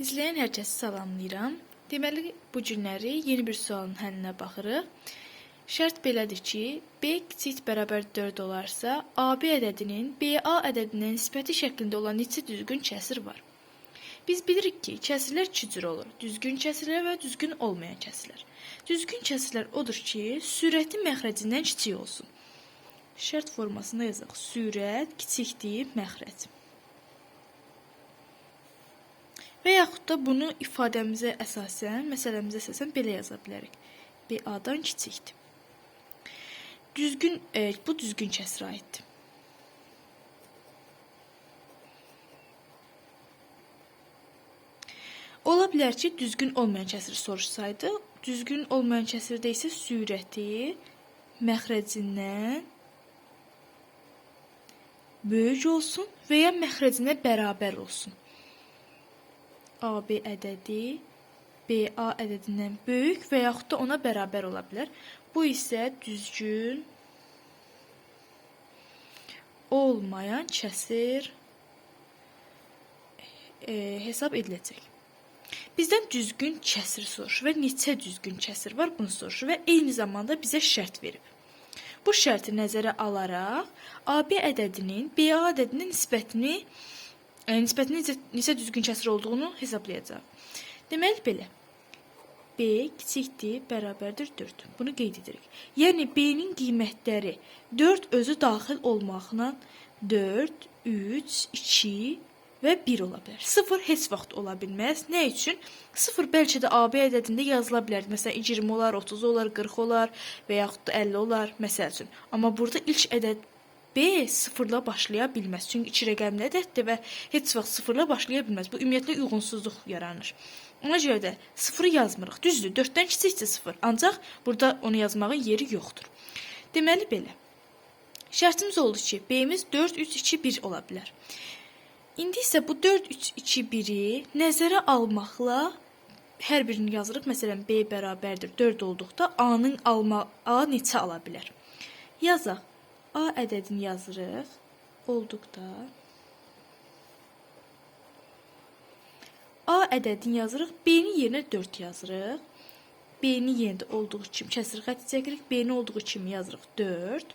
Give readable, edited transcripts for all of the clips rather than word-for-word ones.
İzləyən hər kəsi salamlayıram. Deməli, bu günləri yeni bir sualın həllinə baxırıq. Şərt belədir ki, B kiçik bərabər 4 olarsa, AB ədədinin BA ədədinə nisbəti şəklində olan neçə düzgün kəsir var? Biz bilirik ki, kəsirlər iki cür olur. Düzgün kəsirlər və düzgün olmayan kəsirlər. Düzgün kəsirlər odur ki, sürəti məxrəcindən kiçik olsun. Şərt formasında yazaq. Sürət kiçikdir məxrəc. Və yaxud da bunu ifadəmizə əsasən, məsələmizə əsasən belə yaza bilərik. BA-dan kiçikdir. Bu düzgün kəsrə aiddir. Ola bilər ki, düzgün olmayan kəsiri soruşsaydı, düzgün olmayan kəsirdə isə sürəti məxrəcindən böyük olsun və ya məxrəcinə bərabər olsun. AB ədədi BA ədədindən böyük və yaxud da ona bərabər ola bilər. Bu isə düzgün olmayan kəsir hesab ediləcək. Bizdən düzgün kəsir soruşur və neçə düzgün kəsir var bunu soruşur və eyni zamanda bizə şərt verib. Bu şərti nəzərə alaraq AB ədədinin BA ədədinin nisbətini neçə düzgün kəsir olduğunu hesablayacaq. Deməli belə. B kiçikdir, bərabərdir 4. Bunu qeyd edirik. Yəni B-nin qiymətləri 4 özü daxil olmaqla 4, 3, 2 və 1 ola bilər. 0 heç vaxt ola bilməz. Nə üçün? 0 bəlkə də AB ədədində yazıla bilər. Məsələn, 20 olar, 30 olar, 40 olar və yaxud da 50 olar, məsəl üçün. Amma burada ilk ədəd B sıfırla başlaya bilməz. Çünki 2 rəqəmli ədəddir və heç vaxt sıfırla başlaya bilməz. Bu ümumiyyətlə uyğunsuzluq yaranır. Ona görə də sıfırı yazmırıq. Düzdür, 4-dən kiçikdir 0. Ancaq burada onu yazmağın yeri yoxdur. Deməli belə. Şərtimiz oldu ki, B-miz 4, 3, 2, 1 ola bilər. İndi isə bu 4, 3, 2, 1-i nəzərə almaqla hər birini yazırıq. Məsələn, B bərabərdir 4 olduqda A neçə ala bilər? Yazaq. A ədədini yazırıq. Olduqda A ədədini yazırıq. B-nin yerinə 4 yazırıq. B-nin yerində olduğu kimi kəsr xətti çəkirik. B-nin olduğu kimi yazırıq 4.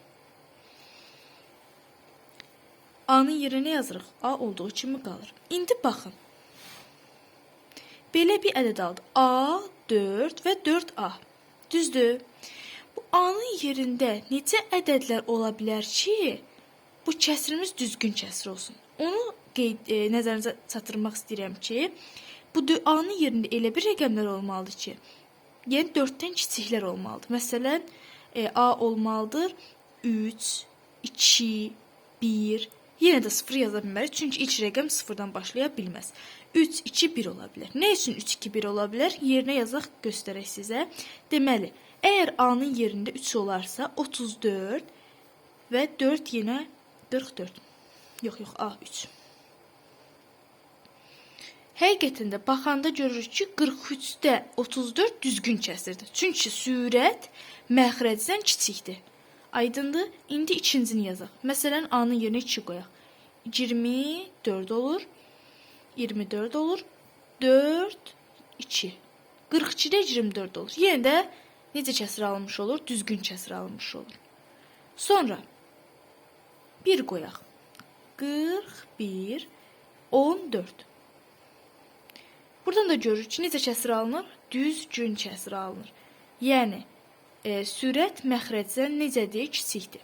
A-nın yerinə yazırıq. A olduğu kimi qalır. İndi baxın. Belə bir ədəd aldı. A, 4 və 4A. Düzdür? Bu A-nın yerində neçə ədədlər ola bilər ki, bu kəsrimiz düzgün kəsr olsun? Onu nəzərinizə çatdırmaq istəyirəm ki, bu A-nın yerində elə bir rəqəmlər olmalıdır ki, yəni 4-dən kiçiklər olmalıdır. Məsələn, A olmalıdır 3, 2, 1, yenə də 0 yaza bilmərik, çünki ilk rəqəm 0-dan başlaya bilməz. 3, 2, 1 ola bilər. Nə üçün 3, 2, 1 ola bilər? Yerinə yazaq, göstərək sizə. Deməli, əgər A-nın yerində 3 olarsa, 34 və 4 yenə 44. Yox, A 3. Həqiqətən də baxanda görürük ki, 43-də 34 düzgün kəsirdir. Çünki sürət məxrəcdən kiçikdir. Aydındır? İndi ikincini yazaq. Məsələn, A-nın yerinə 2 qoyaq. 24 olur. 24 olur. 4, 2. 42-də 24 olur. Yenə də necə kəsr alınmış olur? Düzgün kəsr alınmış olur. Sonra 1 qoyaq. 41, 14. Buradan da görürük ki, necə kəsr alınır? Düzgün kəsr alınır. Yəni, sürət məxrəcdən necədir? Kiçikdir.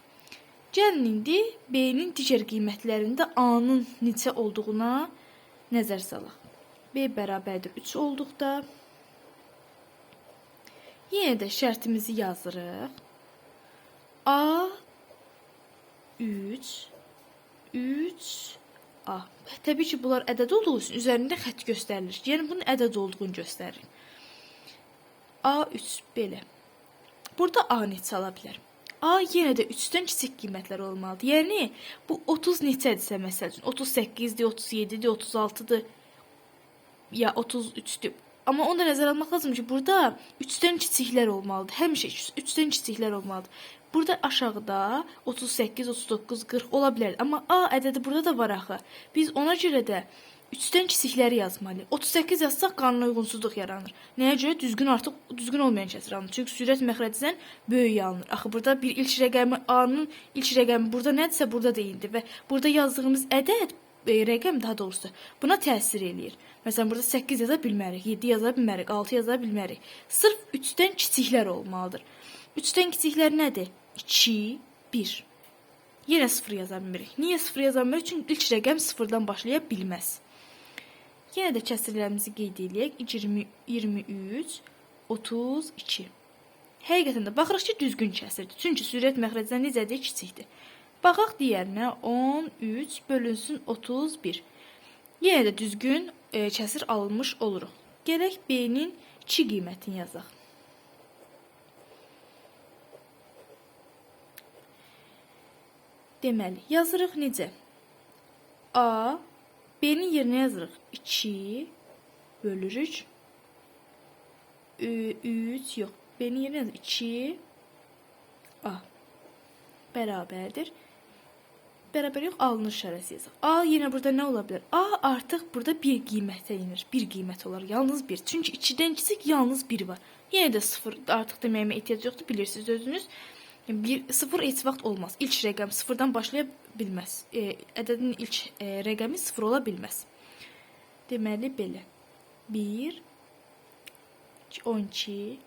Gəlin indi B-nin digər qiymətlərində A-nın neçə olduğuna nəzər salaq. B bərabərdir 3 olduqda yenə də şərtimizi yazırıq. A 3, 3, A. Təbii ki, bunlar ədəd olduğu üçün üzərində xətt göstərilir. Yəni, bunun ədəd olduğunu göstərir. A3 belə. Burada A neçə ala bilər? A yenə də 3-dən kiçik qiymətlər olmalıdır. Yəni, bu 30 neçədirsə, məsəl üçün, 38-dir, 37-dir, 36-dır, ya 33-dür. Amma onu da nəzərə almaq lazım ki, burada 3-dən kiçiklər olmalıdır. Həmişə 3-dən kiçiklər olmalıdır. Burada aşağıda 38, 39, 40 ola bilər. Amma A ədədi burada da var axı. Biz ona görə də 3-dən kiçikləri yazmalıyıq. 38 yazsaq qanuna uyğunsuzluq yaranır. Nəyə görə? Düzgün olmayan kəsir alınır. Çünki sürət məxrəcindən böyük alınır. Axı burada bir ilk rəqəmi A-nın ilk rəqəmi burada nədirsə burada deyildi və burada yazdığımız ədəd rəqəm daha doğrusu buna təsir eləyir. Məsələn burada 8 yaza bilmərik, 7 yaza bilmərik, 6 yaza bilmərik. Sırf 3-dən kiçiklər olmalıdır. 3-dən kiçiklər nədir? 2, 1. Yenə 0 yaza bilmirik. Niyə 0 yaza bilmirik? Çünki ilk rəqəm 0-dan başlaya bilməz. Yenə də kəsrlərimizi qeyd edək. 23, 32. Həqiqətən də baxırıq ki, düzgün kəsirdir. Çünki sürət məxrəcindən necədir? Kiçikdir. Baxaq digərinə 13 bölünsün 31. Yenə də düzgün kəsir alınmış oluruq. Gələk B-nin 2 qiymətini yazaq. Deməli, yazırıq necə? A, B-nin yerinə yazırıq 2 bölürük 3, yox, B-nin yerinə yazırıq 2 A bərabərdir. Bərabər yox, alınır işarəsi yazaq. A yenə burada nə ola bilər? A artıq burada bir qiymətə inir. Bir qiymət olar, yalnız bir. Çünki 2-dən kiçik yalnız 1 var. Yenə də 0 artıq deməyimə ehtiyac yoxdur, bilirsiniz özünüz. 0 heç vaxt olmaz. İlk rəqəm 0-dan başlaya bilməz. Ədədin ilk rəqəmi 0 ola bilməz. Deməli belə. 1, 12,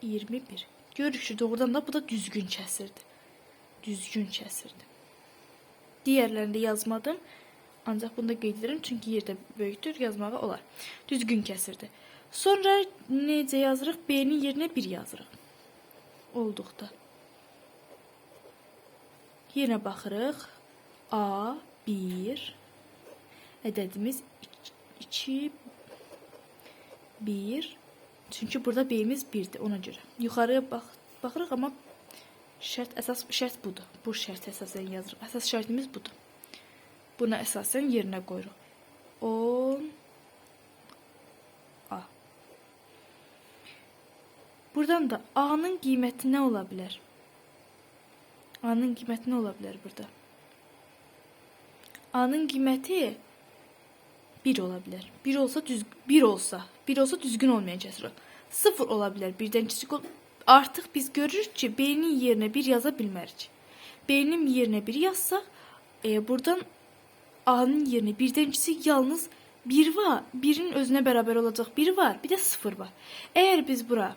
21. Görürük ki, doğrudan da bu da düzgün kəsirdir. Düzgün kəsirdir. Digərlərini də yazmadım. Ancaq bunu da qeyd edirəm, çünki yerdə böyükdür, yazmağa olar. Düzgün kəsirdir. Sonra necə yazırıq? B-nin yerinə 1 yazırıq. Olduqda. Yenə baxırıq. A, 1. Ədədimiz 2, 1. Çünki burada B-miz 1-dir, ona görə. Yuxarıya baxırıq, amma əsas şərt budur. Bu şərti əsasən yazırıq. Əsas şərtimiz budur. Buna əsasən yerinə qoyuruq. 10 A. Buradan da A-nın qiyməti nə ola bilər? A-nın qiyməti nə ola bilər burada? A-nın qiyməti 1 ola bilər. 1 olsa düzgün olmayan kəsir. 0 ola bilər, 1-dən kiçik olur. Artıq biz görürük ki, B-nin yerinə 1 yaza bilmərik. B-nin yerinə 1 yazsaq, buradan A-nın yerinə 1-dən kiçik yalnız 1 var. 1-in özünə bərabər olacaq 1 var, bir də 0 var. Əgər biz bura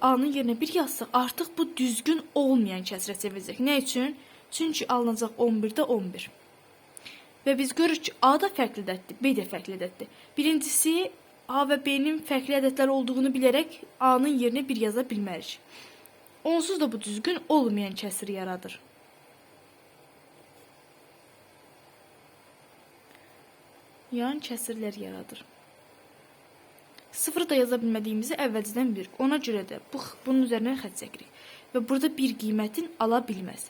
A-nın yerinə 1 yazsaq, artıq bu düzgün olmayan kəsirə çevirəcək. Nə üçün? Çünki alınacaq 11-də 11. Və biz görürük ki, A da fərqli ədəddir, B də fərqli ədəddir. Birincisi, A və B-nin fərqli ədədlər olduğunu bilərək A-nın yerinə 1 yaza bilmərik. Onsuz da bu düzgün olmayan kəsir yaradır. Yəni kəsirlər yaradır. 0 da yaza bilmədiyimizi əvvəlcədən bilirik. Ona görə də bunun üzərindən xətt çəkirik. Və burada 1 qiymətin ala bilməz.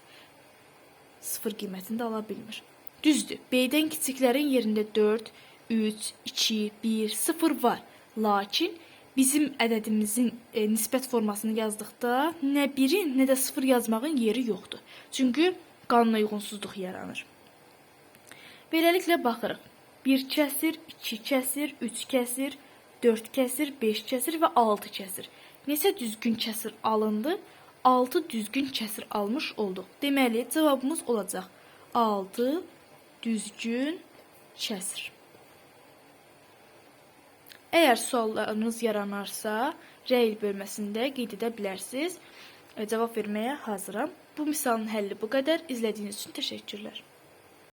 0 qiymətini də ala bilmir. Düzdür, B-dən kiçiklərin yerində 4, 3, 2, 1, 0 var. Lakin bizim ədədimizin nisbət formasını yazdıqda nə 1-in, nə də 0 yazmağın yeri yoxdur. Çünki qanuna uyğunsuzluq yaranır. Beləliklə baxırıq. 1 kəsir, 2 kəsir, 3 kəsir, 4 kəsir, 5 kəsir və 6 kəsir. Neçə düzgün kəsir alındı? 6 düzgün kəsir almış olduq. Deməli, cavabımız olacaq 6 düzgün kəsir. Əgər suallarınız yaranarsa, rəy bölməsində qeyd edə bilərsiniz. Cavab verməyə hazıram. Bu misalın həlli bu qədər. İzlədiyiniz üçün təşəkkürlər.